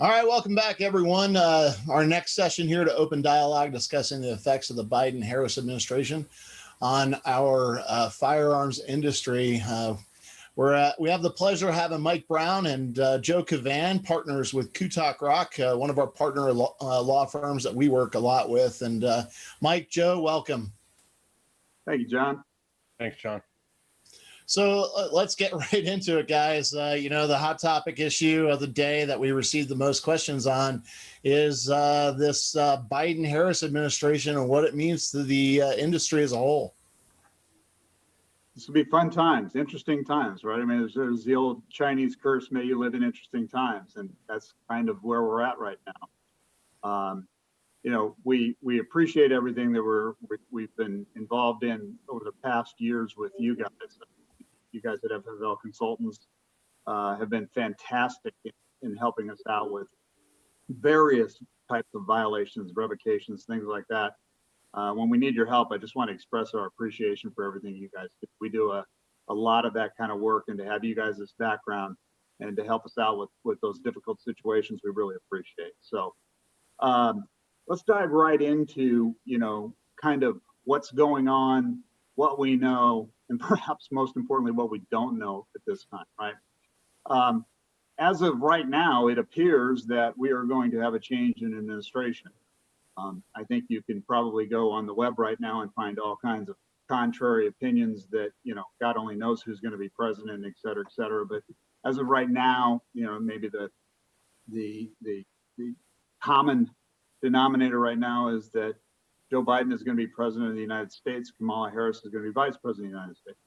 All right, welcome back, everyone. Our next session here to open dialogue discussing the effects of the Biden-Harris administration on our firearms industry. We have the pleasure of having Mike Brown and Joe Kavan, partners with Kutak, one of our partner law firms that we work a lot with. And Mike, Joe, welcome. Thank you, John. Thanks, John. So let's get right into it, guys. The hot topic issue of the day that we received the most questions on is this Biden-Harris administration and what it means to the industry as a whole. This will be fun times, interesting times, right? I mean, there's the old Chinese curse, may you live in interesting times, and that's kind of where we're at right now. We appreciate everything that we've been involved in over the past years with you guys. You guys at FFL Consultants have been fantastic in helping us out with various types of violations, revocations, things like that. When we need your help, I just want to express our appreciation for everything you guys do. We do a lot of that kind of work, and to have you guys' background and to help us out with those difficult situations, we really appreciate. So let's dive right into, kind of what's going on, what we know, and perhaps most importantly, what we don't know at this time, right? As of right now, it appears that we are going to have a change in administration. I think you can probably go on the web right now and find all kinds of contrary opinions that, God only knows who's going to be president, et cetera, et cetera. But as of right now, maybe the common denominator right now is that Joe Biden is going to be president of the United States. Kamala Harris is going to be vice president of the United States.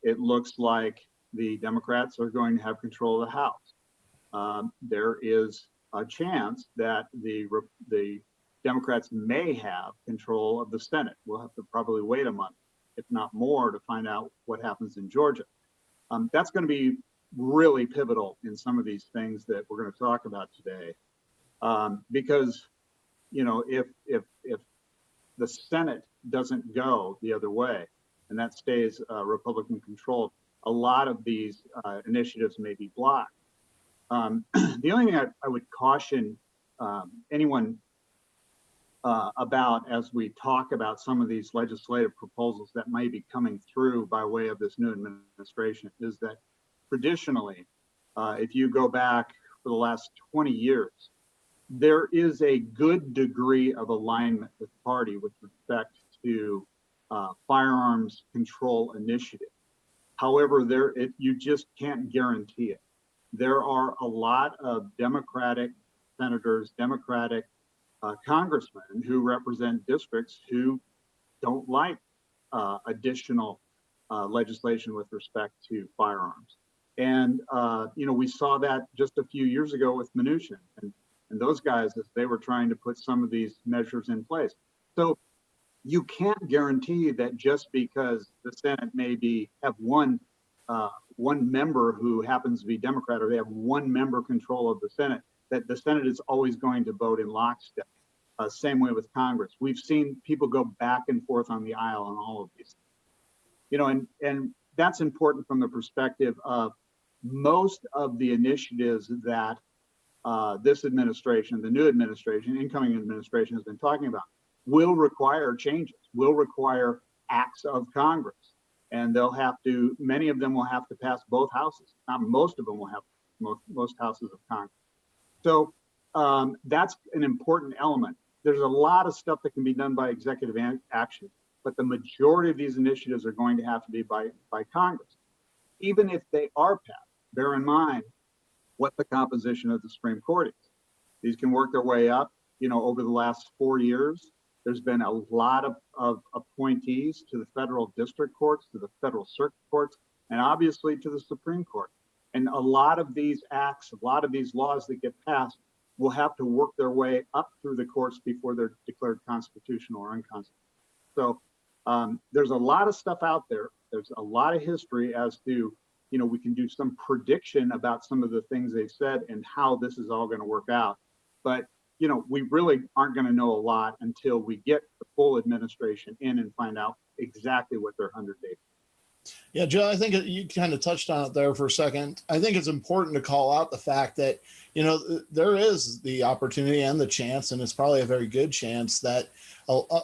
It looks like the Democrats are going to have control of the House. There is a chance that the Democrats may have control of the Senate. We'll have to probably wait a month, if not more, to find out what happens in Georgia. That's going to be really pivotal in some of these things that we're going to talk about today. Because, if the Senate doesn't go the other way, and that stays Republican controlled, a lot of these initiatives may be blocked. The only thing I would caution anyone about as we talk about some of these legislative proposals that may be coming through by way of this new administration is that traditionally, if you go back for the last 20 years, there is a good degree of alignment with the party with respect to firearms control initiative. However, you just can't guarantee it. There are a lot of Democratic senators, Democratic congressmen who represent districts who don't like additional legislation with respect to firearms. And, we saw that just a few years ago with Mnuchin and those guys as they were trying to put some of these measures in place. So you can't guarantee that just because the Senate have one member who happens to be Democrat, or they have one member control of the Senate, that the Senate is always going to vote in lockstep. Same way with Congress. We've seen people go back and forth on the aisle on all of these things. And that's important from the perspective of most of the initiatives that this administration, the new administration, incoming administration has been talking about, will require changes, will require acts of Congress. And many of them will have to pass both houses. Not most of them will have most houses of Congress. So that's an important element. There's a lot of stuff that can be done by executive action, but the majority of these initiatives are going to have to be by Congress. Even if they are passed, bear in mind what the composition of the Supreme Court is. These can work their way up. Over the last 4 years, there's been a lot of appointees to the federal district courts, to the federal circuit courts, and obviously to the Supreme Court. And a lot of these acts, a lot of these laws that get passed will have to work their way up through the courts before they're declared constitutional or unconstitutional. So there's a lot of stuff out there. There's a lot of history as to, we can do some prediction about some of the things they've said and how this is all going to work out. But we really aren't going to know a lot until we get the full administration in and find out exactly what their 100 days. Yeah, Joe, I think you kind of touched on it there for a second. I think it's important to call out the fact that, there is the opportunity and the chance, and it's probably a very good chance that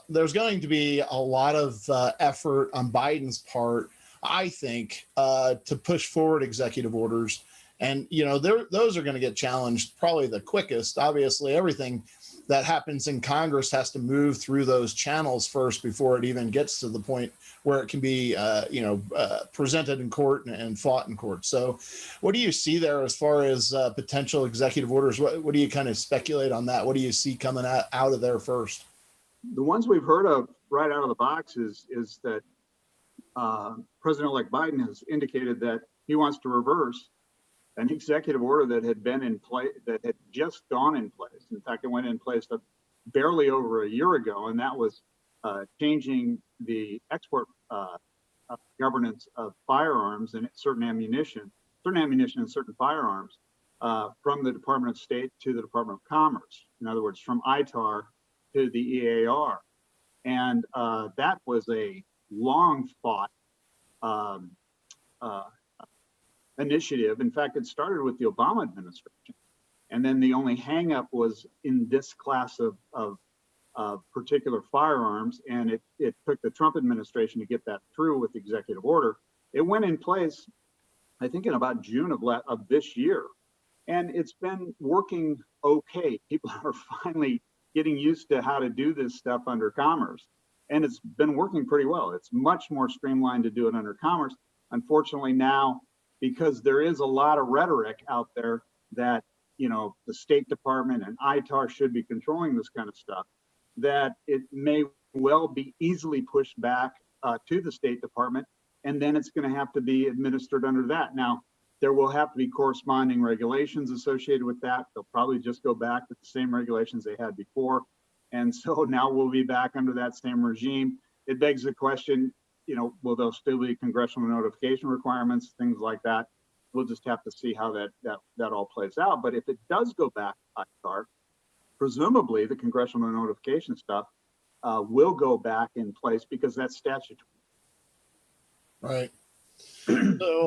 there's going to be a lot of effort on Biden's part, I think, to push forward executive orders. And, those are going to get challenged probably the quickest. Obviously, everything that happens in Congress has to move through those channels first before it even gets to the point where it can be, presented in court and fought in court. So what do you see there as far as potential executive orders? What do you kind of speculate on that? What do you see coming out of there first? The ones we've heard of right out of the box is that President-elect Biden has indicated that he wants to reverse an executive order that had been in place, that had just gone in place. In fact, it went in place barely over a year ago, and that was changing the export governance of firearms and certain ammunition and certain firearms from the Department of State to the Department of Commerce. In other words, from ITAR to the EAR. And that was a long fought initiative. In fact, it started with the Obama administration. And then the only hangup was in this class of particular firearms. And it took the Trump administration to get that through with the executive order. It went in place, I think, in about June of this year. And it's been working okay. People are finally getting used to how to do this stuff under Commerce. And it's been working pretty well. It's much more streamlined to do it under Commerce. Unfortunately now, because there is a lot of rhetoric out there that, the State Department and ITAR should be controlling this kind of stuff, that it may well be easily pushed back to the State Department, and then it's going to have to be administered under that. Now, there will have to be corresponding regulations associated with that. They'll probably just go back to the same regulations they had before. And so now we'll be back under that same regime. It begs the question, will there still be congressional notification requirements, things like that? We'll just have to see how that all plays out. But if it does go back to ITAR, presumably the congressional notification stuff will go back in place because that's statutory. Right. So,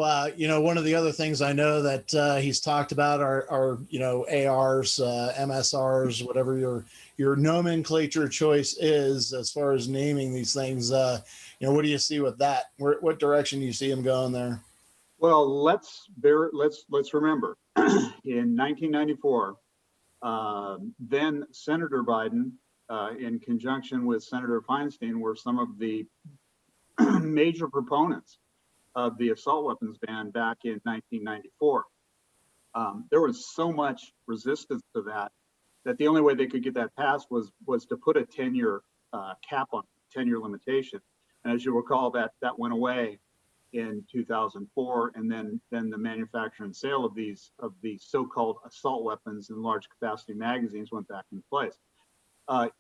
one of the other things I know that he's talked about are ARs, MSRs, whatever your nomenclature choice is as far as naming these things. What do you see with that? What direction do you see him going there? Well, let's remember, in 1994, then Senator Biden, in conjunction with Senator Feinstein, were some of the major proponents of the assault weapons ban back in 1994. There was so much resistance to that the only way they could get that passed was to put a 10-year cap on it, 10-year limitation. And as you recall, that went away in 2004, and then the manufacture and sale of these so-called assault weapons in large capacity magazines went back in place.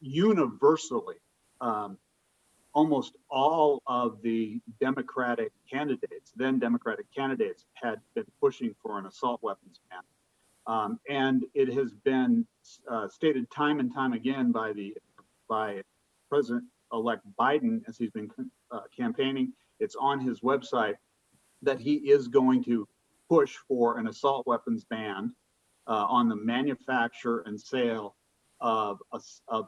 Universally, almost all of the then Democratic candidates had been pushing for an assault weapons ban. And it has been stated time and time again by President-elect Biden as he's been campaigning. It's on his website that he is going to push for an assault weapons ban on the manufacture and sale of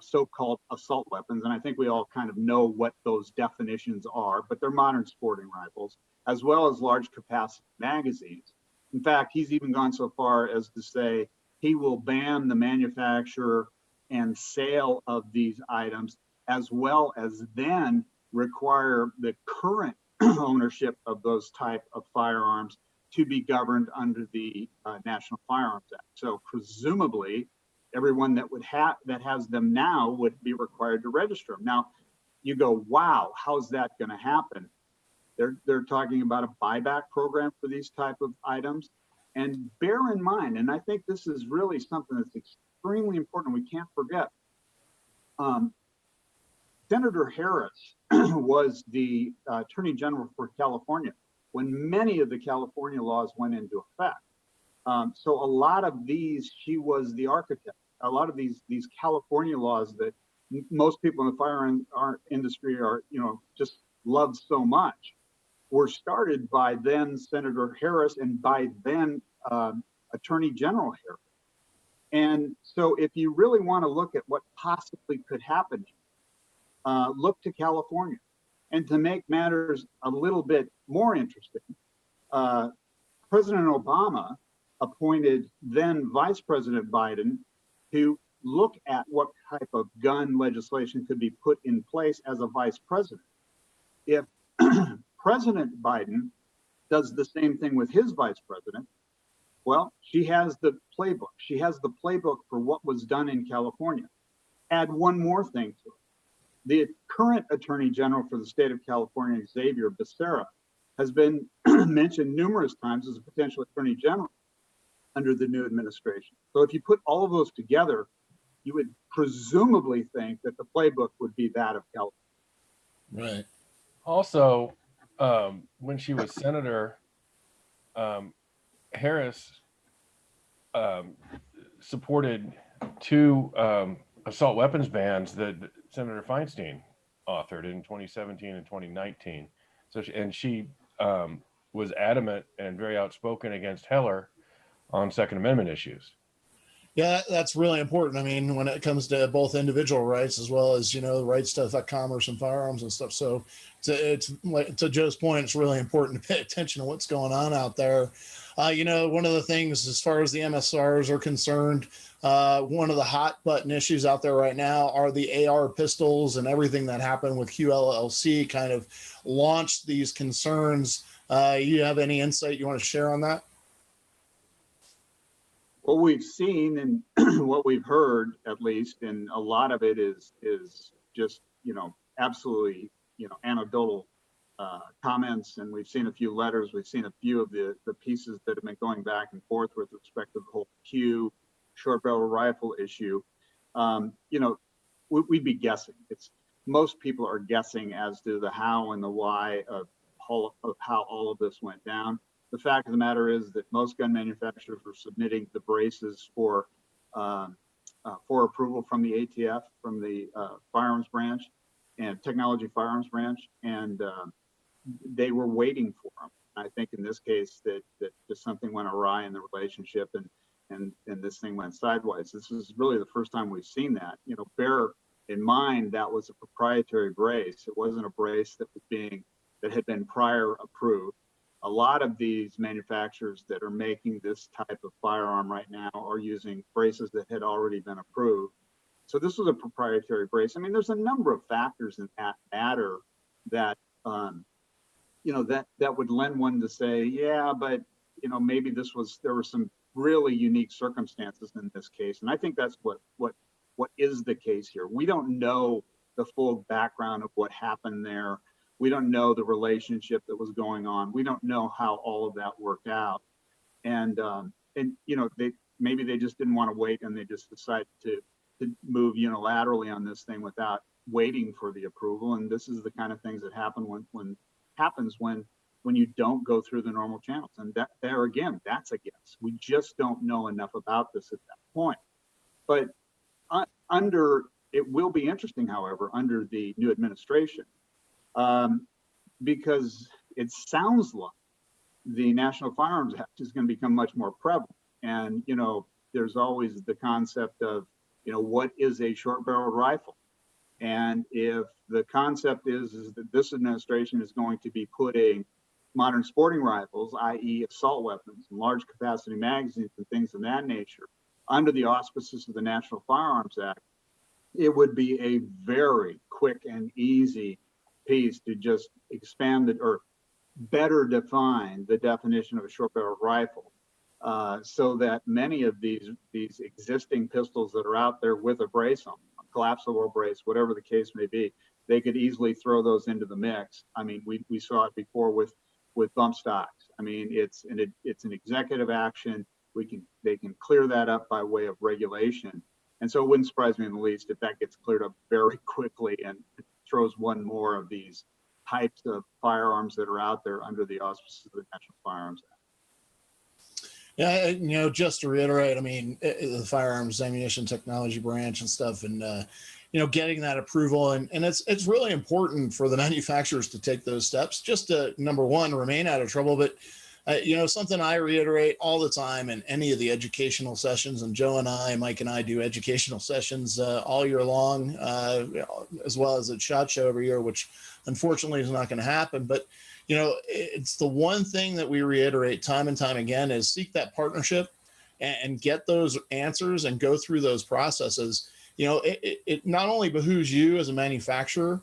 so-called assault weapons. And I think we all kind of know what those definitions are, but they're modern sporting rifles, as well as large capacity magazines. In fact, he's even gone so far as to say he will ban the manufacture and sale of these items, as well as then require the current ownership of those type of firearms to be governed under the National Firearms Act. So presumably, everyone that has them now would be required to register them. Now, you go, wow, how's that going to happen? They're talking about a buyback program for these type of items. And bear in mind, and I think this is really something that's extremely important, we can't forget, Senator Harris was the Attorney General for California when many of the California laws went into effect. So a lot of these, she was the architect. A lot of these California laws that most people in the firearm industry are, just love so much. were started by then Senator Harris and by then Attorney General Harris. And so if you really want to look at what possibly could happen, look to California. And to make matters a little bit more interesting, President Obama appointed then Vice President Biden to look at what type of gun legislation could be put in place as a vice president. If President Biden does the same thing with his vice president, well, she has the playbook. She has the playbook for what was done in California. Add one more thing to it. The current Attorney General for the state of California, Xavier Becerra, has been mentioned numerous times as a potential Attorney General under the new administration. So if you put all of those together, you would presumably think that the playbook would be that of California. Right. Also, when she was senator, Harris supported two assault weapons bans that Senator Feinstein authored in 2017 and 2019. So, she was adamant and very outspoken against Heller on Second Amendment issues. Yeah, that's really important. I mean, when it comes to both individual rights as well as, rights to affect commerce and firearms and stuff. So it's like, to Joe's point, it's really important to pay attention to what's going on out there. One of the things as far as the MSRs are concerned, one of the hot button issues out there right now are the AR pistols, and everything that happened with QLLC kind of launched these concerns. You have any insight you want to share on that? What we've seen and what we've heard, at least, and a lot of it is just, absolutely, anecdotal comments. And we've seen a few letters. We've seen a few of the pieces that have been going back and forth with respect to the whole Q short barrel rifle issue. We'd be guessing. Most people are guessing as to the how and the why of how all of this went down. The fact of the matter is that most gun manufacturers were submitting the braces for approval from the ATF, from the firearms branch and technology firearms branch, and they were waiting for them. I think in this case that just something went awry in the relationship, and this thing went sideways. This is really the first time we've seen that. Bear in mind that was a proprietary brace. It wasn't a brace that had been prior approved. A lot of these manufacturers that are making this type of firearm right now are using braces that had already been approved. So this was a proprietary brace. I mean, there's a number of factors in that matter that, that would lend one to say, yeah, but, maybe there were some really unique circumstances in this case. And I think that's what is the case here. We don't know the full background of what happened there. We don't know the relationship that was going on. We don't know how all of that worked out. And maybe they just didn't want to wait, and they just decided to move unilaterally on this thing without waiting for the approval. And this is the kind of things that happen when you don't go through the normal channels. And there again, that's a guess. We just don't know enough about this at that point. But it will be interesting, however, under the new administration, because it sounds like the National Firearms Act is going to become much more prevalent. And, there's always the concept of, what is a short barreled rifle? And if the concept is that this administration is going to be putting modern sporting rifles, i.e. assault weapons, and large capacity magazines and things of that nature, under the auspices of the National Firearms Act, it would be a very quick and easy piece to just expand it or better define the definition of a short barrel rifle, so that many of these existing pistols that are out there with a brace on them, a collapsible brace, whatever the case may be, they could easily throw those into the mix. I mean, we saw it before with bump stocks. I mean, it's an executive action. They can clear that up by way of regulation. And so it wouldn't surprise me in the least if that gets cleared up very quickly and throws one more of these types of firearms that are out there under the auspices of the National Firearms Act. Yeah, just to reiterate, I mean, the firearms ammunition technology branch and stuff, and getting that approval, and it's really important for the manufacturers to take those steps just to, number one, remain out of trouble. But something I reiterate all the time in any of the educational sessions, and Joe and Mike and I do educational sessions all year long, as well as at SHOT Show every year, which unfortunately is not going to happen. But it's the one thing that we reiterate time and time again is seek that partnership and get those answers and go through those processes. It not only behooves you as a manufacturer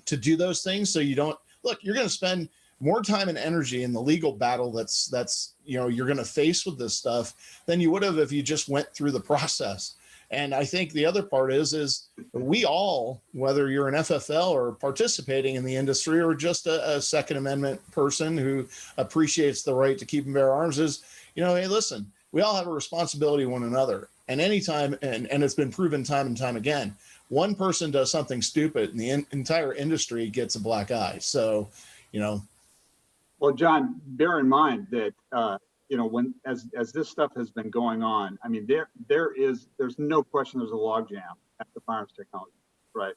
to do those things, so you don't look, you're going to spend more time and energy in the legal battle that's you're going to face with this stuff than you would have if you just went through the process. And I think the other part is we all, whether you're an FFL or participating in the industry or just a Second Amendment person who appreciates the right to keep and bear arms, is, hey, listen, we all have a responsibility to one another. And anytime, and it's been proven time and time again, one person does something stupid and the entire industry gets a black eye. So, Well, John, bear in mind that, when as this stuff has been going on, I mean, there's no question there's a logjam at the firearms technology, right?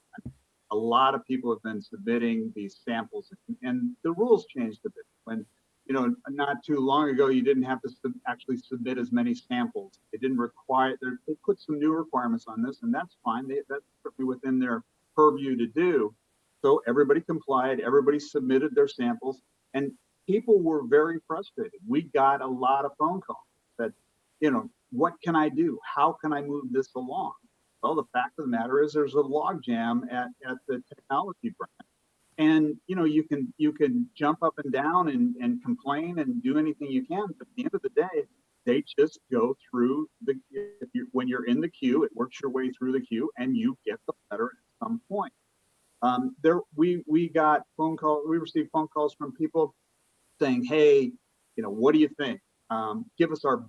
A lot of people have been submitting these samples, and the rules changed a bit. When, not too long ago, you didn't have to actually submit as many samples. It didn't require, they put some new requirements on this, and that's fine. That's certainly within their purview to do. So everybody complied, everybody submitted their samples, and people were very frustrated. We got a lot of phone calls that, what can I do? How can I move this along? Well, the fact of the matter is there's a logjam at the technology branch. And, you can jump up and down and complain and do anything you can. But at the end of the day, they just go through when you're in the queue, it works your way through the queue and you get the letter at some point. We got phone calls, we received phone calls from people saying, hey, what do you think? Give us your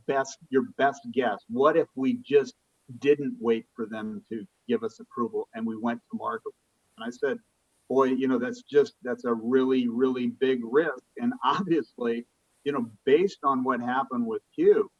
best guess. What if we just didn't wait for them to give us approval and we went to market? And I said, boy, that's a really, really big risk. And obviously, based on what happened with Q,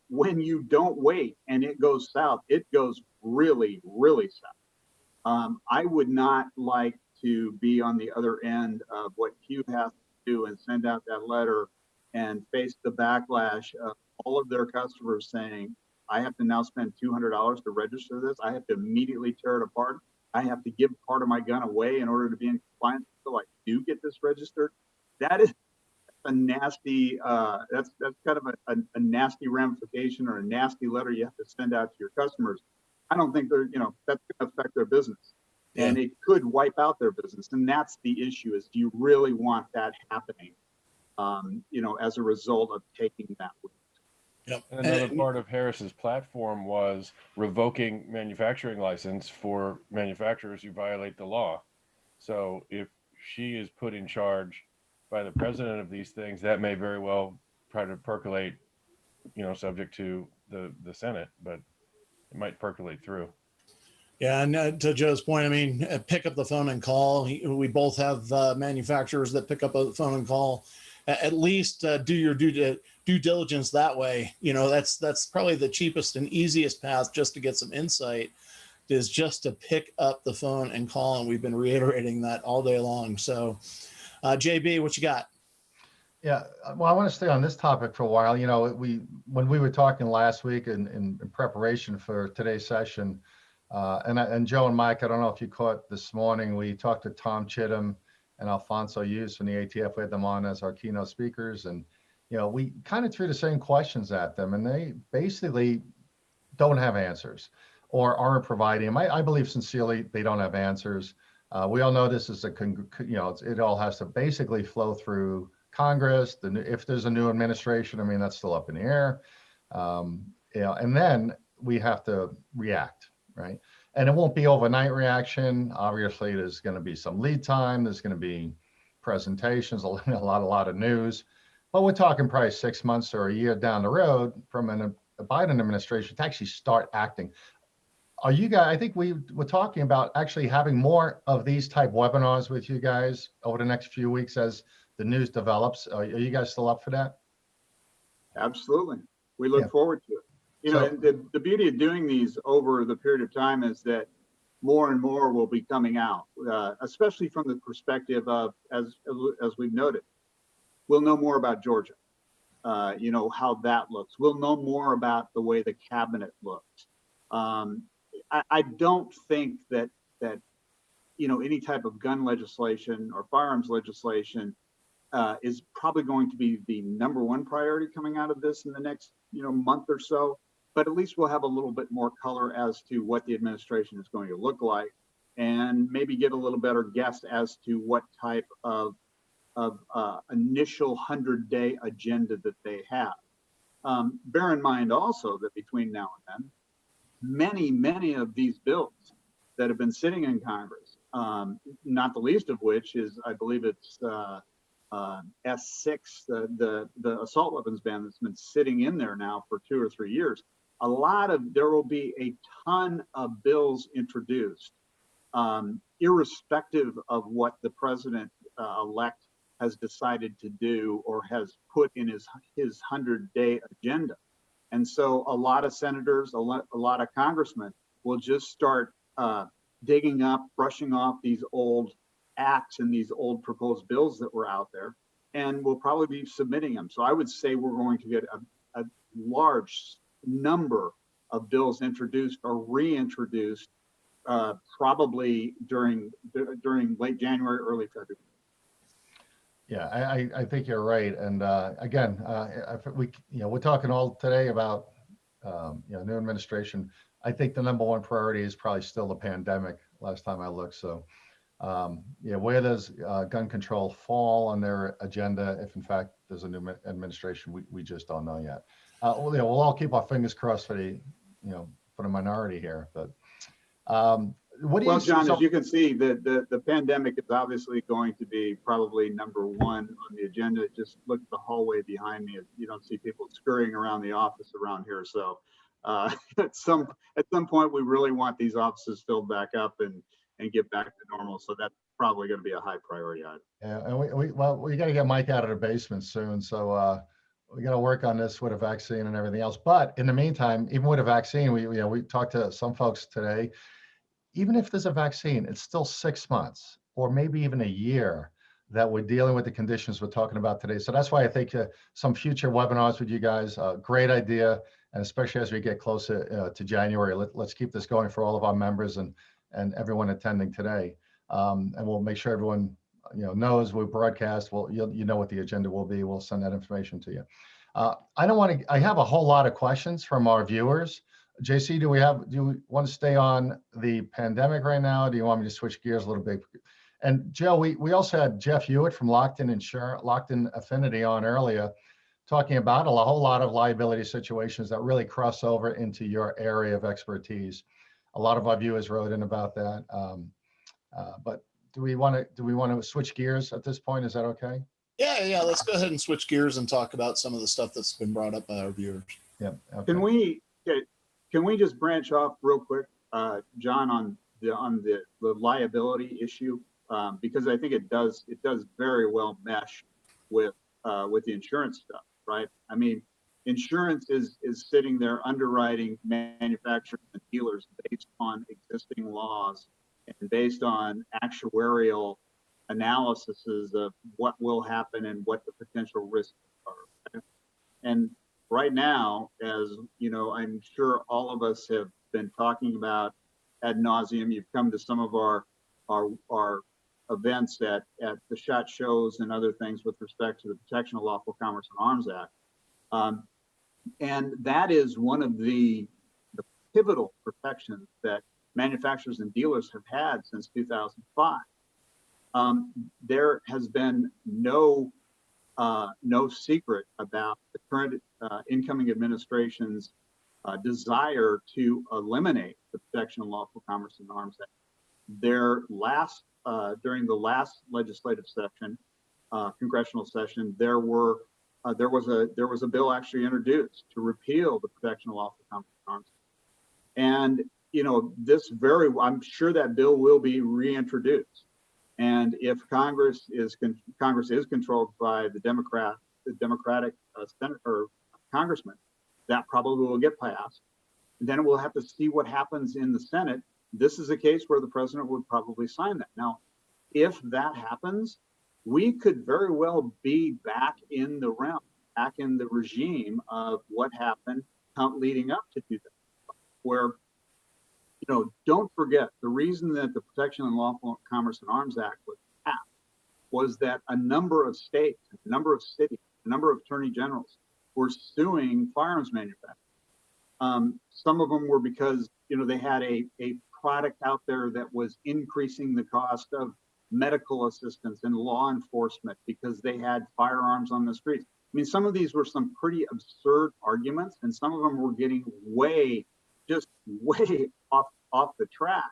when you don't wait and it goes south, it goes really, really south. I would not like to be on the other end of what Q has to do and send out that letter and face the backlash of all of their customers saying, I have to now spend $200 to register this. I have to immediately tear it apart. I have to give part of my gun away in order to be in compliance until I do get this registered. That is a nasty, that's kind of a nasty ramification or a nasty letter you have to send out to your customers. I don't think that's going to affect their business. Yeah. And it could wipe out their business. And that's the issue, is do you really want that happening, as a result of taking that risk? Yep. And another part of Harris's platform was revoking manufacturing license for manufacturers who violate the law. So if she is put in charge by the president of these things, that may very well try to percolate, subject to the Senate, but it might percolate through. Yeah, and to Joe's point, I mean, pick up the phone and call. We both have manufacturers that pick up a phone and call. At least do your due diligence that way. That's probably the cheapest and easiest path just to get some insight, is just to pick up the phone and call. And we've been reiterating that all day long. So, JB, what you got? Yeah, well, I want to stay on this topic for a while. When we were talking last week in preparation for today's session, and Joe and Mike, I don't know if you caught this morning, we talked to Tom Chittum and Alfonso Hughes from the ATF. We had them on as our keynote speakers. And, we kind of threw the same questions at them, and they basically don't have answers or aren't providing them. I believe sincerely they don't have answers. We all know this is it all has to basically flow through Congress. If there's a new administration, I mean, that's still up in the air. And then we have to react, right? And it won't be overnight reaction. Obviously, there's going to be some lead time. There's going to be presentations, a lot of news. But we're talking probably 6 months or a year down the road from a Biden administration to actually start acting. Are you guys, I think we were talking about actually having more of these type webinars with you guys over the next few weeks as the news develops. Are you guys still up for that? Absolutely. We look Yeah. forward to it. You know, So- and the beauty of doing these over the period of time is that more and more will be coming out, especially from the perspective of, as we've noted, we'll know more about Georgia, you know, how that looks. We'll know more about the way the cabinet looks. I don't think that, you know, any type of gun legislation or firearms legislation is probably going to be the #1 priority coming out of this in the next, you know, month or so. But at least we'll have a little bit more color as to what the administration is going to look like, and maybe get a little better guess as to what type of initial 100-day agenda that they have. Bear in mind also that between now and then, many of these bills that have been sitting in Congress, not the least of which is, I believe it's S6, the assault weapons ban that's been sitting in there now for 2 or 3 years. There will be a ton of bills introduced, irrespective of what the president elect has decided to do or has put in his 100-day agenda. And so a lot of senators, a lot of congressmen will just start digging up, brushing off these old acts and these old proposed bills that were out there, and we'll probably be submitting them. So I would say we're going to get a large number of bills introduced or reintroduced, probably during late January, early February. Yeah, I think you're right. And again, we're talking all today about new administration. I think the #1 priority is probably still the pandemic. Last time I looked, so where does gun control fall on their agenda? If in fact there's a new administration, we just don't know yet. We'll all keep our fingers crossed for the minority here. But what do you? Well, John, as you can see, the pandemic is obviously going to be probably #1 on the agenda. Just look at the hallway behind me. You don't see people scurrying around the office around here. So at some point, we really want these offices filled back up and get back to normal. So that's probably going to be a high priority item. Yeah, and we got to get Mike out of the basement soon. So we got to work on this with a vaccine and everything else. But in the meantime, even with a vaccine, we talked to some folks today. Even if there's a vaccine, it's still 6 months or maybe even a year that we're dealing with the conditions we're talking about today. So that's why I think some future webinars with you guys, great idea. And especially as we get closer to January, let's keep this going for all of our members and everyone attending today. And we'll make sure everyone knows we broadcast. Well, you know what the agenda will be. We'll send that information to you. I have a whole lot of questions from our viewers. JC, do you want to stay on the pandemic right now? Do you want me to switch gears a little bit? And Joe, we also had Jeff Hewitt from Lockton Affinity on earlier, talking about a whole lot of liability situations that really cross over into your area of expertise. A lot of our viewers wrote in about that. But do we want to switch gears at this point? Is that okay? Yeah. Let's go ahead and switch gears and talk about some of the stuff that's been brought up by our viewers. Yeah. Okay. Can we just branch off real quick, John, on the liability issue, because I think it does very well mesh with the insurance stuff, right? I mean, insurance is sitting there underwriting manufacturers and dealers based on existing laws and based on actuarial analyses of what will happen and what the potential risks are. Right? And right now, as you know, I'm sure all of us have been talking about ad nauseum. You've come to some of our events at the SHOT shows and other things with respect to the Protection of Lawful Commerce and Arms Act. And that is one of the pivotal protections that manufacturers and dealers have had since 2005. There has been no secret about the current incoming administration's desire to eliminate the Protection of Lawful Commerce and Arms Act. During the last legislative session, congressional session, there was a bill actually introduced to repeal the Protection of Lawful Commerce and Arms Act. And I'm sure that bill will be reintroduced. And if Congress is controlled by the Democratic congressmen. That probably will get passed. Then we'll have to see what happens in the Senate. This is a case where the president would probably sign that. Now, if that happens, we could very well be back in the realm, back in the regime of what happened leading up to 2000, where, don't forget, the reason that the Protection and Lawful Commerce in Arms Act was passed was that a number of states, a number of cities, a number of attorney generals were suing firearms manufacturers. Some of them were because, they had a product out there that was increasing the cost of medical assistance and law enforcement because they had firearms on the streets. I mean, some of these were some pretty absurd arguments, and some of them were getting way off the track.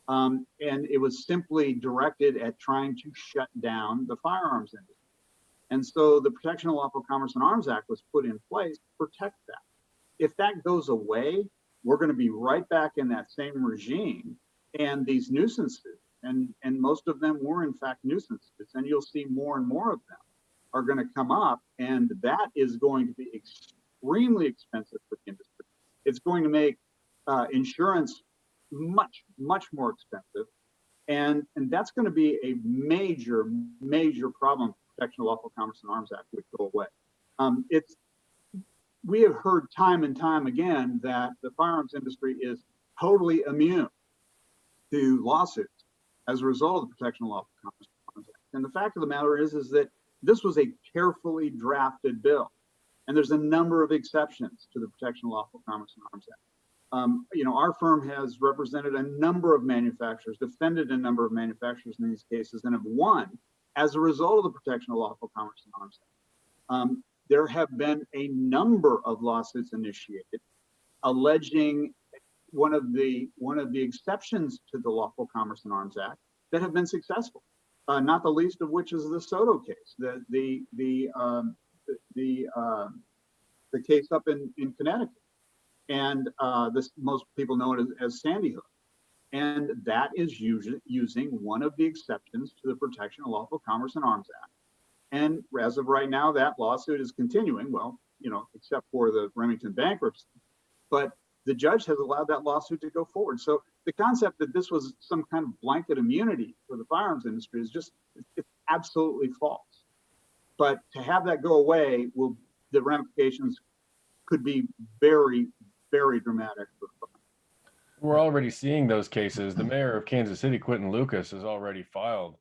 And it was simply directed at trying to shut down the firearms industry. And so the Protection of Lawful Commerce in Arms Act was put in place to protect that. If that goes away, we're going to be right back in that same regime. And these nuisances, and most of them were in fact nuisances, and you'll see more and more of them are going to come up, and that is going to be extremely expensive for the industry. It's going to make insurance much more expensive, and that's going to be a major problem. Protection of Lawful Commerce in Arms Act would go away. We have heard time and time again that the firearms industry is totally immune to lawsuits as a result of the Protection of Lawful Commerce in Arms Act. And the fact of the matter is that this was a carefully drafted bill, and there's a number of exceptions to the Protection of Lawful Commerce in Arms Act. Our firm has represented a number of manufacturers, defended a number of manufacturers in these cases, and have won as a result of the Protection of Lawful Commerce in Arms Act. There have been a number of lawsuits initiated alleging one of the exceptions to the Lawful Commerce in Arms Act that have been successful. Not the least of which is the Soto case, the case up in Connecticut, and this most people know it as Sandy Hook, and that is using one of the exceptions to the Protection of Lawful Commerce in Arms Act. And as of right now, that lawsuit is continuing. Well, except for the Remington bankruptcy, but the judge has allowed that lawsuit to go forward. So the concept that this was some kind of blanket immunity for the firearms industry is it's absolutely false. But to have that go away, the ramifications could be very, very dramatic for the firearms. We're already seeing those cases. The mayor of Kansas City, Quentin Lucas, has already filed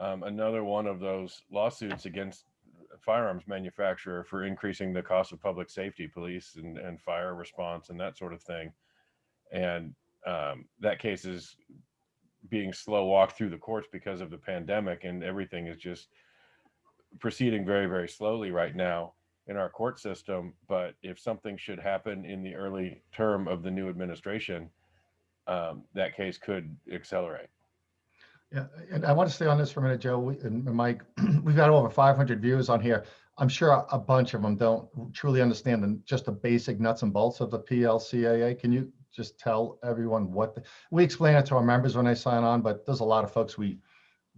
another one of those lawsuits against a firearms manufacturer for increasing the cost of public safety, police and fire response and that sort of thing. And that case is being slow walked through the courts because of the pandemic, and everything is just proceeding very, very slowly right now in our court system. But if something should happen in the early term of the new administration, that case could accelerate. Yeah, and I want to stay on this for a minute, Joe and Mike. We've got over 500 viewers on here. I'm sure a bunch of them don't truly understand just the basic nuts and bolts of the PLCAA. Can you just tell everyone we explain it to our members when they sign on, but there's a lot of folks we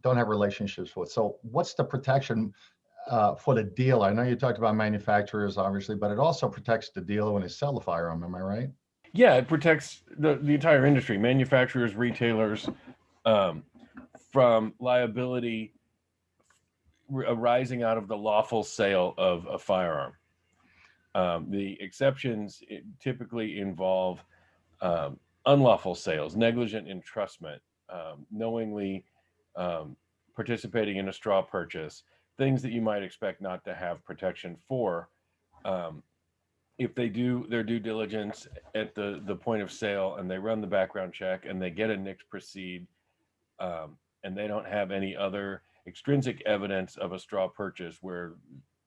don't have relationships with. So what's the protection for the dealer? I know you talked about manufacturers, obviously, but it also protects the dealer when they sell the firearm. Am I right? Yeah, it protects the entire industry, manufacturers, retailers, from liability arising out of the lawful sale of a firearm. The exceptions typically involve unlawful sales, negligent entrustment, knowingly participating in a straw purchase, things that you might expect not to have protection for. If they do their due diligence at the point of sale and they run the background check and they get a nix proceed, and they don't have any other extrinsic evidence of a straw purchase where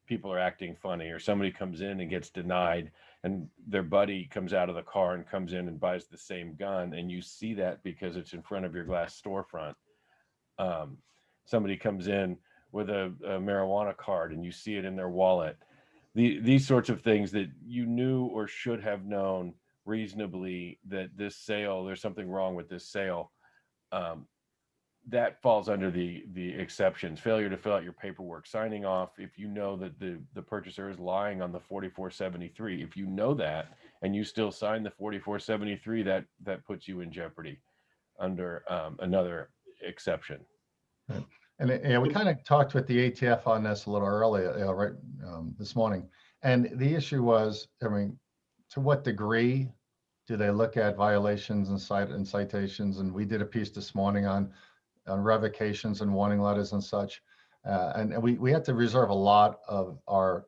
people are acting funny or somebody comes in and gets denied and their buddy comes out of the car and comes in and buys the same gun, and you see that because it's in front of your glass storefront. Somebody comes in with a marijuana card and you see it in their wallet. These sorts of things that you knew or should have known reasonably that this sale, there's something wrong with this sale. that falls under the exceptions. Failure to fill out your paperwork, signing off if you know that the purchaser is lying on the 4473. If you know that and you still sign the 4473, that puts you in jeopardy under another exception. Right. And yeah, we kind of talked with the ATF on this a little earlier, right, this morning. And the issue was, I mean, to what degree do they look at violations and citations? And we did a piece this morning on revocations and warning letters and such. And we had to reserve a lot of our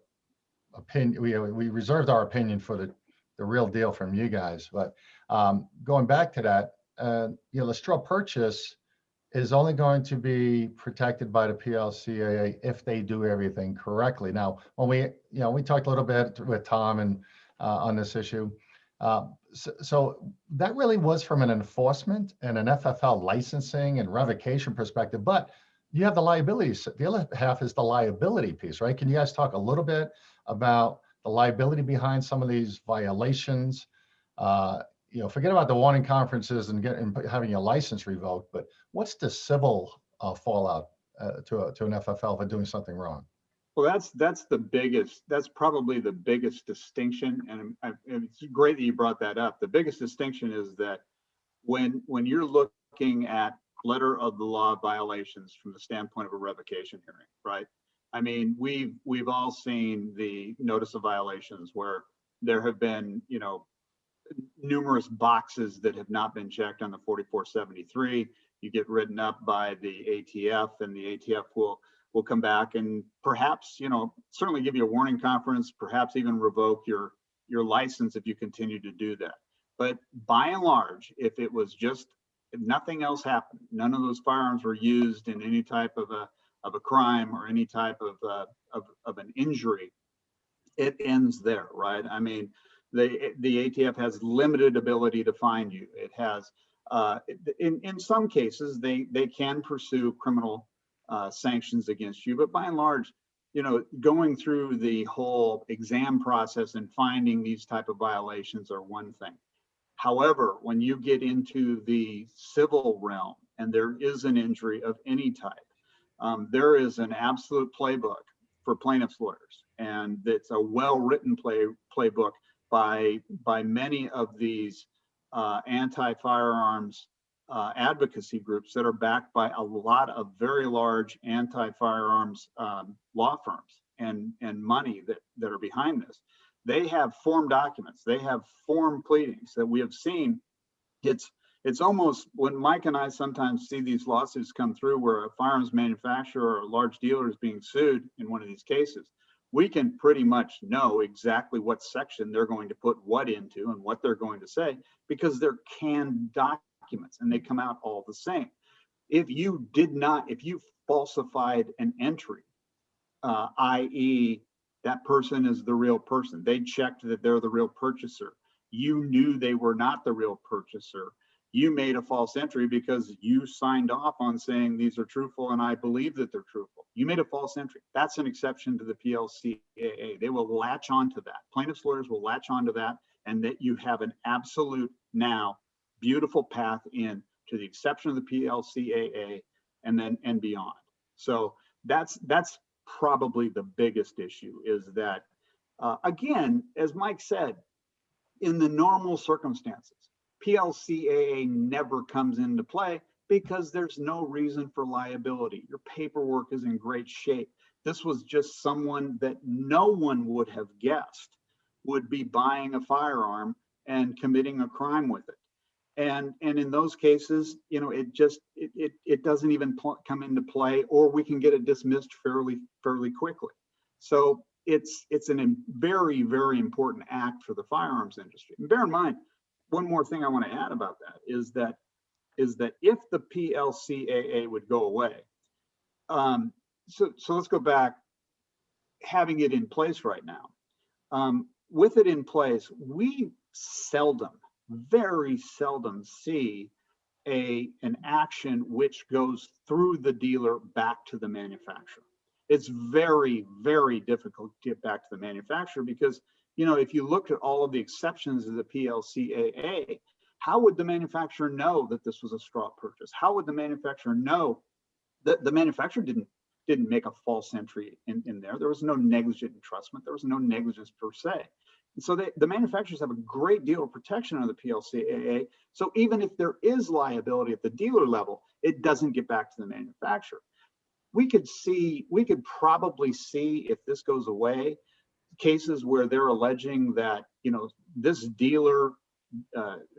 opinion. We reserved our opinion for the real deal from you guys. But going back to that, the straw purchase is only going to be protected by the PLCAA if they do everything correctly. Now, when we talked a little bit with Tom and on this issue. So that really was from an enforcement and an FFL licensing and revocation perspective, but you have the liabilities. The other half is the liability piece, right? Can you guys talk a little bit about the liability behind some of these violations? Forget about the warning conferences and having your license revoked, but what's the civil fallout to an FFL for doing something wrong? Well, that's probably the biggest distinction. And it's great that you brought that up. The biggest distinction is that when you're looking at letter of the law violations from the standpoint of a revocation hearing, right? I mean, we've all seen the notice of violations where there have been, numerous boxes that have not been checked on the 4473. You get written up by the ATF, and the ATF will come back and perhaps, certainly give you a warning conference, perhaps even revoke your license if you continue to do that. But by and large, if nothing else happened, none of those firearms were used in any type of a crime or any type of an injury, it ends there, right? I mean, the ATF has limited ability to find you. It has, in some cases, they can pursue criminal sanctions against you, but by and large, going through the whole exam process and finding these type of violations are one thing. However, when you get into the civil realm and there is an injury of any type, there is an absolute playbook for plaintiffs' lawyers, and it's a well-written playbook by many of these anti-firearms advocacy groups that are backed by a lot of very large anti-firearms law firms and money that are behind this. They have form documents, they have form pleadings that we have seen. It's almost, when Mike and I sometimes see these lawsuits come through where a firearms manufacturer or a large dealer is being sued in one of these cases, we can pretty much know exactly what section they're going to put what into and what they're going to say, because they're canned documents and they come out all the same. If you falsified an entry, i.e. that person is the real person, they checked that they're the real purchaser, you knew they were not the real purchaser, you made a false entry because you signed off on saying these are truthful and I believe that they're truthful. You made a false entry. That's an exception to the PLCAA. They will latch on to that. Plaintiffs' lawyers will latch on to that, and that you have an absolute now beautiful path in to the exception of the PLCAA and beyond. So that's probably the biggest issue, is that, again, as Mike said, in the normal circumstances, PLCAA never comes into play because there's no reason for liability. Your paperwork is in great shape. This was just someone that no one would have guessed would be buying a firearm and committing a crime with it. And in those cases, it doesn't even come into play, or we can get it dismissed fairly quickly. So it's a very, very important act for the firearms industry. And bear in mind, one more thing I want to add about that is that if the PLCAA would go away, so let's go back, having it in place right now. With it in place, we very seldom see an action which goes through the dealer back to the manufacturer. It's very, very difficult to get back to the manufacturer because, if you look at all of the exceptions of the PLCAA, How would the manufacturer know that this was a straw purchase? How would the manufacturer know that the manufacturer didn't make a false entry in there? There was no negligent entrustment. There was no negligence per se. And so the manufacturers have a great deal of protection under the PLCAA. So even if there is liability at the dealer level, it doesn't get back to the manufacturer. We could probably see, if this goes away, cases where they're alleging that, this dealer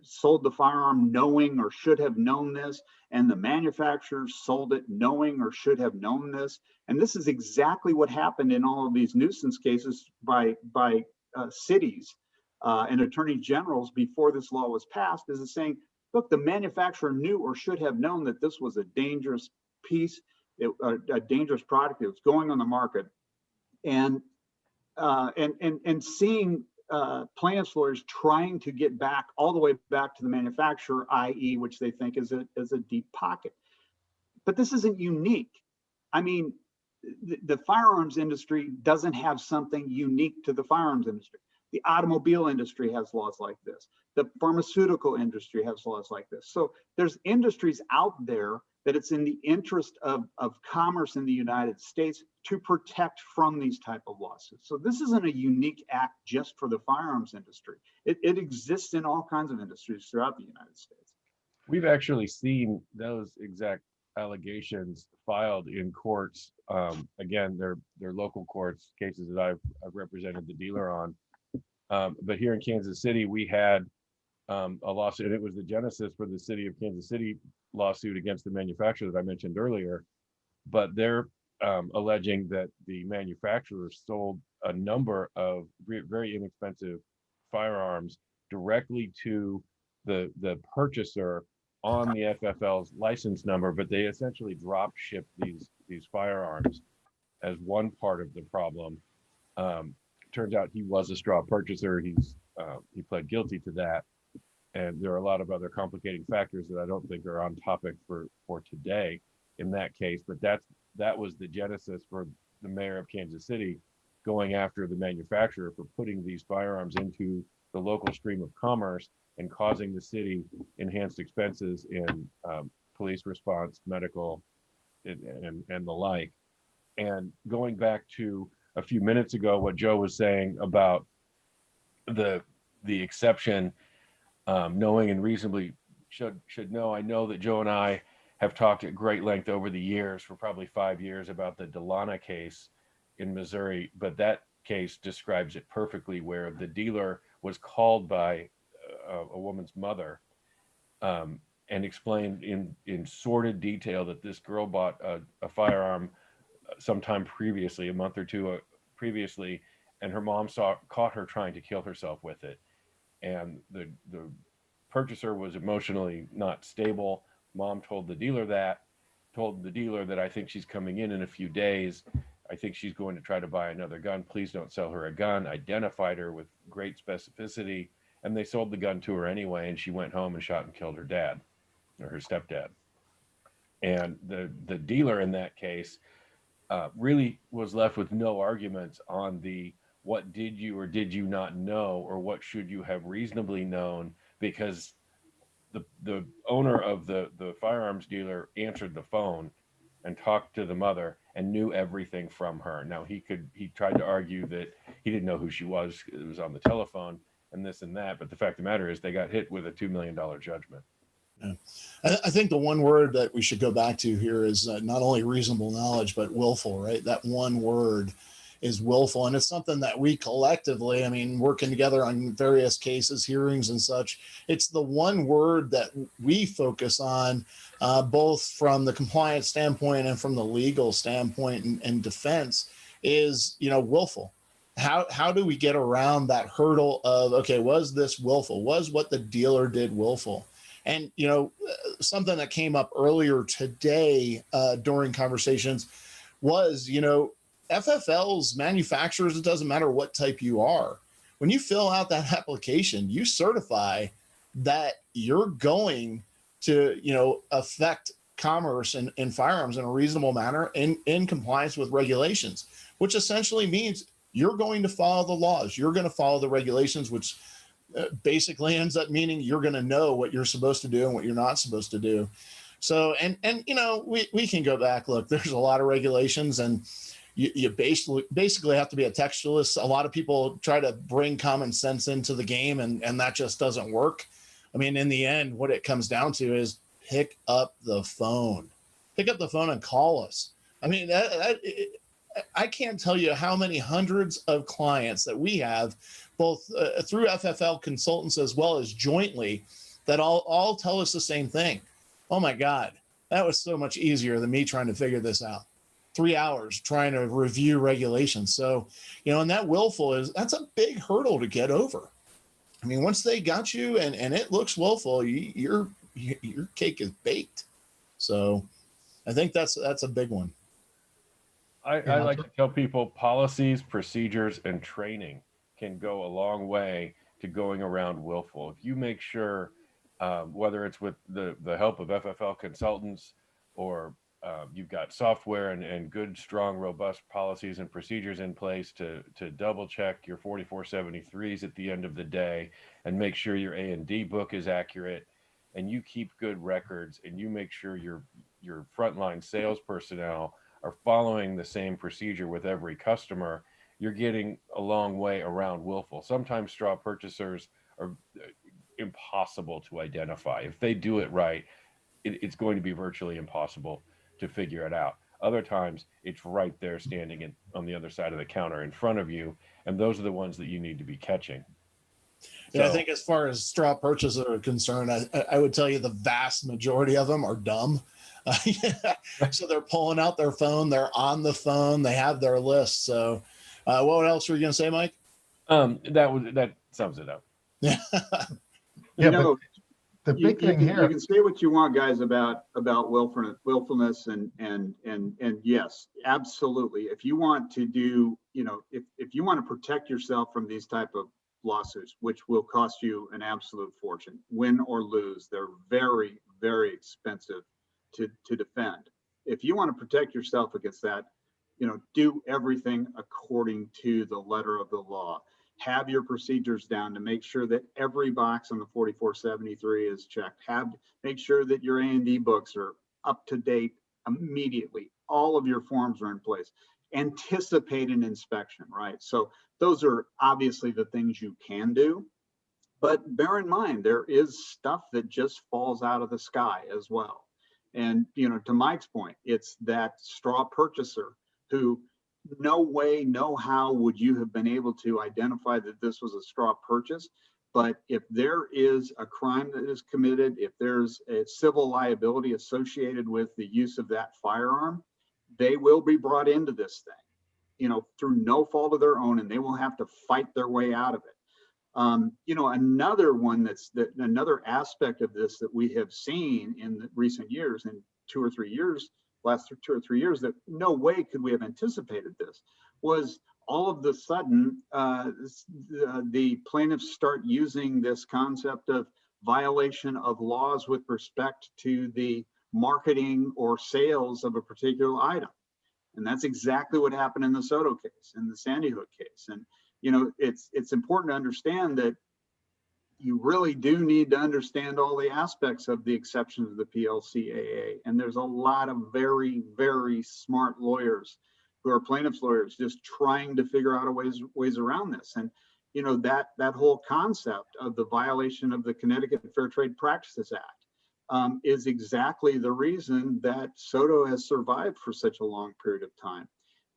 sold the firearm knowing or should have known this, and the manufacturer sold it knowing or should have known this. And this is exactly what happened in all of these nuisance cases by cities and attorney generals before this law was passed, is saying, look, the manufacturer knew or should have known that this was a dangerous piece, a dangerous product that was going on the market, and seeing plaintiffs' lawyers trying to get back all the way back to the manufacturer, i.e., which they think is a deep pocket. But this isn't unique. I mean, the firearms industry doesn't have something unique to the firearms industry. The automobile industry has laws like this. The pharmaceutical industry has laws like this. So there's industries out there that it's in the interest of commerce in the United States to protect from these type of lawsuits. So this isn't a unique act just for the firearms industry. It exists in all kinds of industries throughout the United States. We've actually seen those exact allegations filed in courts. Again, they're local courts, cases that I've represented the dealer on. But here in Kansas City, we had a lawsuit, and it was the genesis for the city of Kansas City lawsuit against the manufacturer that I mentioned earlier. But they're alleging that the manufacturer sold a number of very inexpensive firearms directly to the purchaser on the FFL's license number, but they essentially drop shipped these firearms as one part of the problem. Turns out he was a straw purchaser. He pled guilty to that, and there are a lot of other complicating factors that I don't think are on topic for today in that case. But that was the genesis for the mayor of Kansas City going after the manufacturer for putting these firearms into the local stream of commerce and causing the city enhanced expenses in police response, medical, and the like. And going back to a few minutes ago, what Joe was saying about the exception, knowing and reasonably should know. I know that Joe and I have talked at great length over the years, for probably 5 years, about the Delana case in Missouri, but that case describes it perfectly, where the dealer was called by a woman's mother and explained in sordid detail that this girl bought a firearm sometime previously, a month or two previously, and her mom caught her trying to kill herself with it. And the purchaser was emotionally not stable. Mom told the dealer that I think she's coming in a few days. I think she's going to try to buy another gun. Please don't sell her a gun. Identified her with great specificity, and they sold the gun to her anyway, and she went home and shot and killed her dad, or her stepdad. And the dealer in that case really was left with no arguments on what did you or did you not know, or what should you have reasonably known, because the owner of the firearms dealer answered the phone and talked to the mother and knew everything from her. Now he tried to argue that he didn't know who she was. It was on the telephone and this and that. But the fact of the matter is they got hit with a $2 million judgment. Yeah. I think the one word that we should go back to here is not only reasonable knowledge, but willful, right? That one word is willful. And it's something that we collectively, I mean, working together on various cases, hearings and such, it's the one word that we focus on, both from the compliance standpoint and from the legal standpoint and defense, is, willful. How do we get around that hurdle of, okay, was this willful? Was what the dealer did willful? And, something that came up earlier today during conversations was, FFLs, manufacturers, it doesn't matter what type you are. When you fill out that application, you certify that you're going to, affect commerce in firearms in a reasonable manner in compliance with regulations, which essentially means you're going to follow the laws. You're going to follow the regulations, which basically ends up meaning you're going to know what you're supposed to do and what you're not supposed to do. So, and we can go back. Look, there's a lot of regulations, and you basically have to be a textualist. A lot of people try to bring common sense into the game, and that just doesn't work. I mean, in the end, what it comes down to is pick up the phone and call us. I mean, I can't tell you how many hundreds of clients that we have, both through FFL Consultants as well as jointly, that all tell us the same thing. Oh my God, that was so much easier than me trying to figure this out. 3 hours trying to review regulations. So, and that willful that's a big hurdle to get over. I mean, once they got you and it looks willful, your cake is baked. So I think that's a big one. I like to tell people policies, procedures, and training can go a long way to going around willful. If you make sure, whether it's with the help of FFL Consultants or you've got software and good, strong, robust policies and procedures in place to double check your 4473s at the end of the day and make sure your A&D book is accurate, and you keep good records, and you make sure your frontline sales personnel are following the same procedure with every customer, you're getting a long way around willful. Sometimes straw purchasers are impossible to identify. If they do it right, it's going to be virtually impossible to figure it out. Other times, it's right there standing on the other side of the counter in front of you, and those are the ones that you need to be catching. Yeah, I think as far as straw purchases are concerned, I would tell you the vast majority of them are dumb. So they're pulling out their phone, they're on the phone, they have their list. So what else were you going to say, Mike? That sums it up. Yeah, but the big thing here, you can say what you want, guys, about willfulness and yes, absolutely. If you want to do, if you want to protect yourself from these type of lawsuits, which will cost you an absolute fortune, win or lose, they're very, very expensive to defend. If you want to protect yourself against that, do everything according to the letter of the law. Have your procedures down to make sure that every box on the 4473 is checked. Make sure that your A&D books are up to date immediately. All of your forms are in place. Anticipate an inspection, right? So those are obviously the things you can do, but bear in mind, there is stuff that just falls out of the sky as well. And, to Mike's point, it's that straw purchaser who no way, no how would you have been able to identify that this was a straw purchase. But if there is a crime that is committed, if there's a civil liability associated with the use of that firearm, they will be brought into this thing, through no fault of their own, and they will have to fight their way out of it. Another one another aspect of this that we have seen in the recent years, in last 2 or 3 years, that no way could we have anticipated this, was all of the sudden the plaintiffs start using this concept of violation of laws with respect to the marketing or sales of a particular item. And that's exactly what happened in the Soto case, in the Sandy Hook case. And it's important to understand that you really do need to understand all the aspects of the exceptions of the PLCAA. And there's a lot of very, very smart lawyers who are plaintiffs' lawyers just trying to figure out ways around this. And that whole concept of the violation of the Connecticut Fair Trade Practices Act is exactly the reason that Soto has survived for such a long period of time.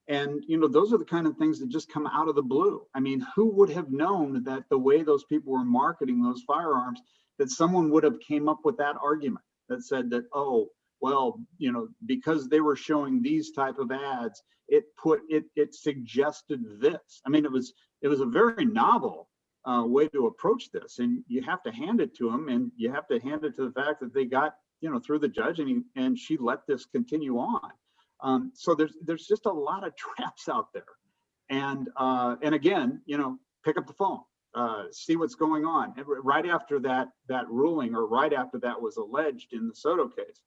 And, those are the kind of things that just come out of the blue. I mean, who would have known that the way those people were marketing those firearms, that someone would have came up with that argument that said that, oh, well, because they were showing these type of ads, it suggested this. I mean, it was a very novel way to approach this, and you have to hand it to them, and you have to hand it to the fact that they got, through the judge, and she let this continue on. So there's just a lot of traps out there, and again, pick up the phone, see what's going on. And right after that ruling, or right after that was alleged in the Soto case,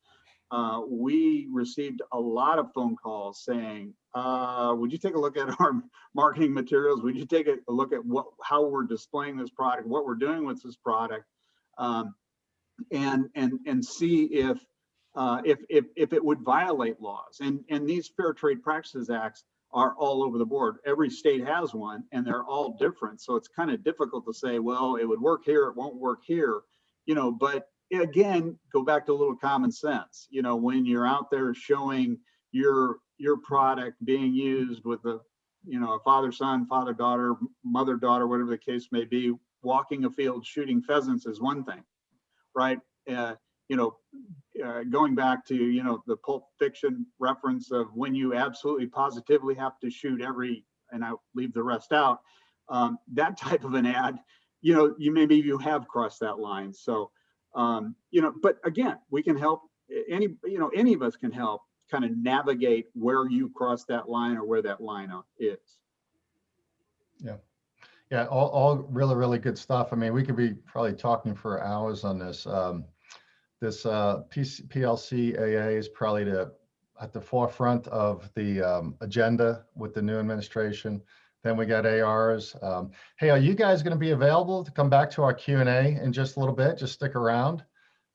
we received a lot of phone calls saying, would you take a look at our marketing materials? Would you take a look at how we're displaying this product, what we're doing with this product, and see if it would violate laws. And these Fair Trade Practices Acts are all over the board. Every state has one, and they're all different. So it's kind of difficult to say, well, it would work here, it won't work here, but again, go back to a little common sense. When you're out there showing your product being used with a father-son, father-daughter, mother-daughter, whatever the case may be, walking a field shooting pheasants is one thing, right? Going back to, the Pulp Fiction reference of when you absolutely positively have to shoot and I'll leave the rest out, that type of an ad, you have crossed that line. So, but again, we can help any of us can help kind of navigate where you cross that line or where that line is. Yeah. Yeah, all really, really good stuff. I mean, we could be probably talking for hours on this. This PLCAA is probably at the forefront of the agenda with the new administration. Then we got ARs. Hey, are you guys going to be available to come back to our Q&A in just a little bit? Just stick around.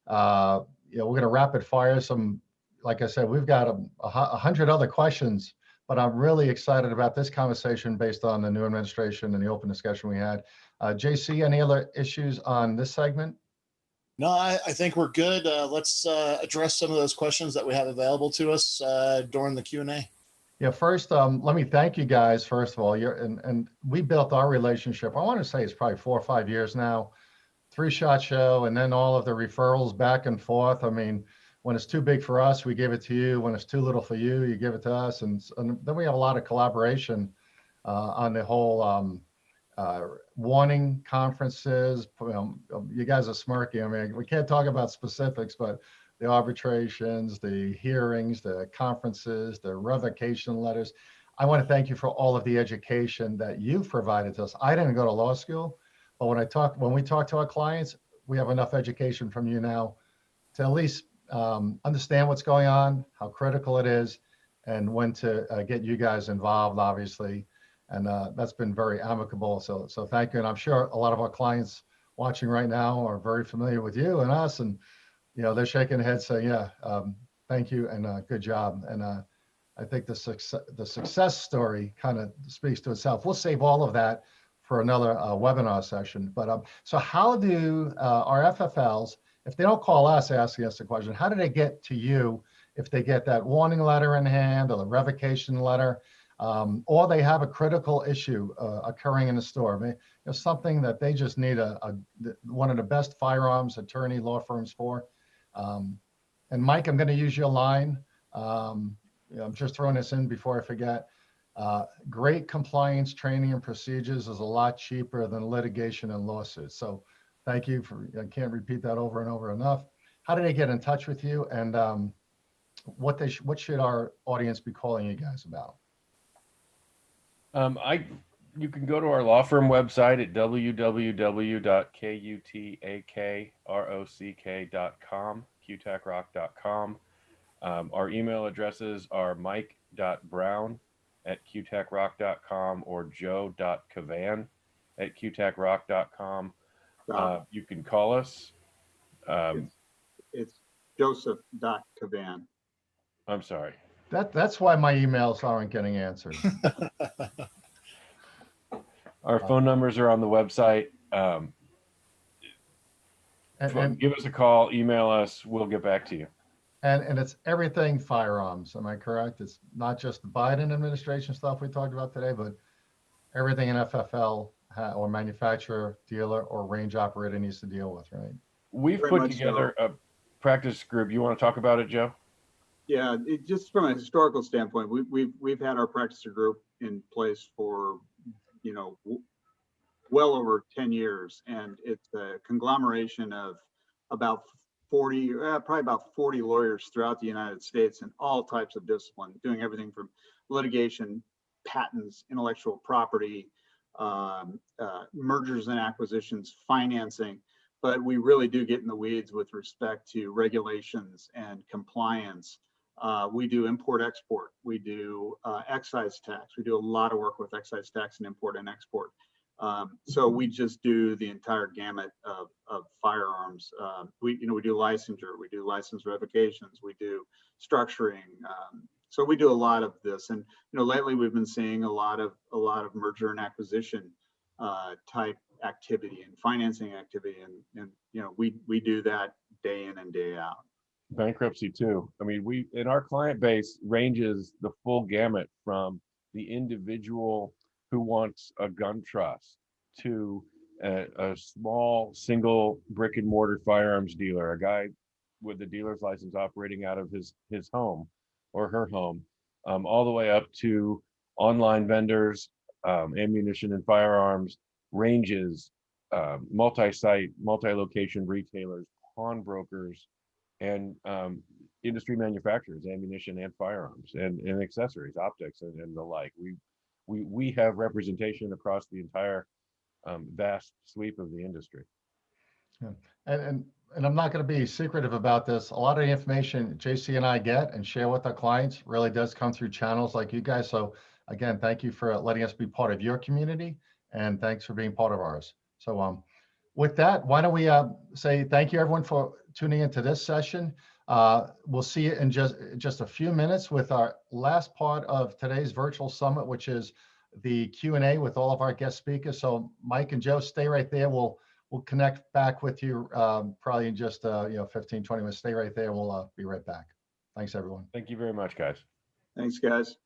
We're going to rapid fire some. Like I said, we've got 100 other questions, but I'm really excited about this conversation based on the new administration and the open discussion we had. JC, any other issues on this segment? No, I think we're good. Let's address some of those questions that we have available to us during the Q&A. Yeah, first, let me thank you guys, first of all. And we built our relationship, I want to say it's probably 4 or 5 years now, 3-shot show, and then all of the referrals back and forth. I mean, when it's too big for us, we give it to you. When it's too little for you, you give it to us. And then we have a lot of collaboration on the whole warning conferences. You guys are smirking. I mean, we can't talk about specifics, but the arbitrations, the hearings, the conferences, the revocation letters. I want to thank you for all of the education that you've provided to us. I didn't go to law school, but when we talk to our clients, we have enough education from you now to at least understand what's going on, how critical it is, and when to get you guys involved, obviously. And that's been very amicable. So thank you. And I'm sure a lot of our clients watching right now are very familiar with you and us. And, they're shaking their heads saying, yeah, thank you and good job. And I think the success story kind of speaks to itself. We'll save all of that for another webinar session. But so how do our FFLs, if they don't call us asking us a question, how do they get to you if they get that warning letter in hand or the revocation letter? Or they have a critical issue occurring in the store. I mean, something that they just need one of the best firearms attorney law firms for. And Mike, I'm going to use your line. I'm just throwing this in before I forget. Great compliance training and procedures is a lot cheaper than litigation and lawsuits. So thank you I can't repeat that over and over enough. How do they get in touch with you? And what should our audience be calling you guys about? You can go to our law firm website at www.kutakrock.com, kutackrock.com. Our email addresses are mike.brown@kutackrock.com or joe.kavan@kutackrock.com. You can call us. It's joseph.kavan. I'm sorry. That's why my emails aren't getting answered. Our phone numbers are on the website. Give us a call, email us, we'll get back to you. And it's everything firearms, am I correct? It's not just the Biden administration stuff we talked about today, but everything an FFL or manufacturer, dealer, or range operator needs to deal with, right? We've put together a practice group. You want to talk about it, Joe? Yeah, just from a historical standpoint, we've had our practicer group in place for well over 10 years, and it's a conglomeration of about 40 lawyers throughout the United States in all types of discipline, doing everything from litigation, patents, intellectual property, mergers and acquisitions, financing, but we really do get in the weeds with respect to regulations and compliance. We do import-export. We do excise tax. We do a lot of work with excise tax and import and export. So we just do the entire gamut of firearms. We do licensure. We do license revocations. We do structuring. So we do a lot of this. And lately we've been seeing a lot of merger and acquisition type activity and financing activity, and we do that day in and day out. Bankruptcy too. I mean, in our client base ranges the full gamut from the individual who wants a gun trust to a small single brick and mortar firearms dealer, a guy with a dealer's license operating out of his home or her home, all the way up to online vendors, ammunition and firearms, ranges, multi-site, multi-location retailers, pawnbrokers, and industry manufacturers, ammunition and firearms, and accessories, optics, and the like. We have representation across the entire vast sweep of the industry. Yeah. And I'm not going to be secretive about this. A lot of the information JC and I get and share with our clients really does come through channels like you guys. So again, thank you for letting us be part of your community, and thanks for being part of ours. So with that, why don't we say thank you everyone for tuning into this session. We'll see you in just a few minutes with our last part of today's virtual summit, which is the Q&A with all of our guest speakers. So Mike and Joe, stay right there. We'll connect back with you probably in just 15, 20 minutes. Stay right there. We'll be right back. Thanks, everyone. Thank you very much, guys. Thanks, guys.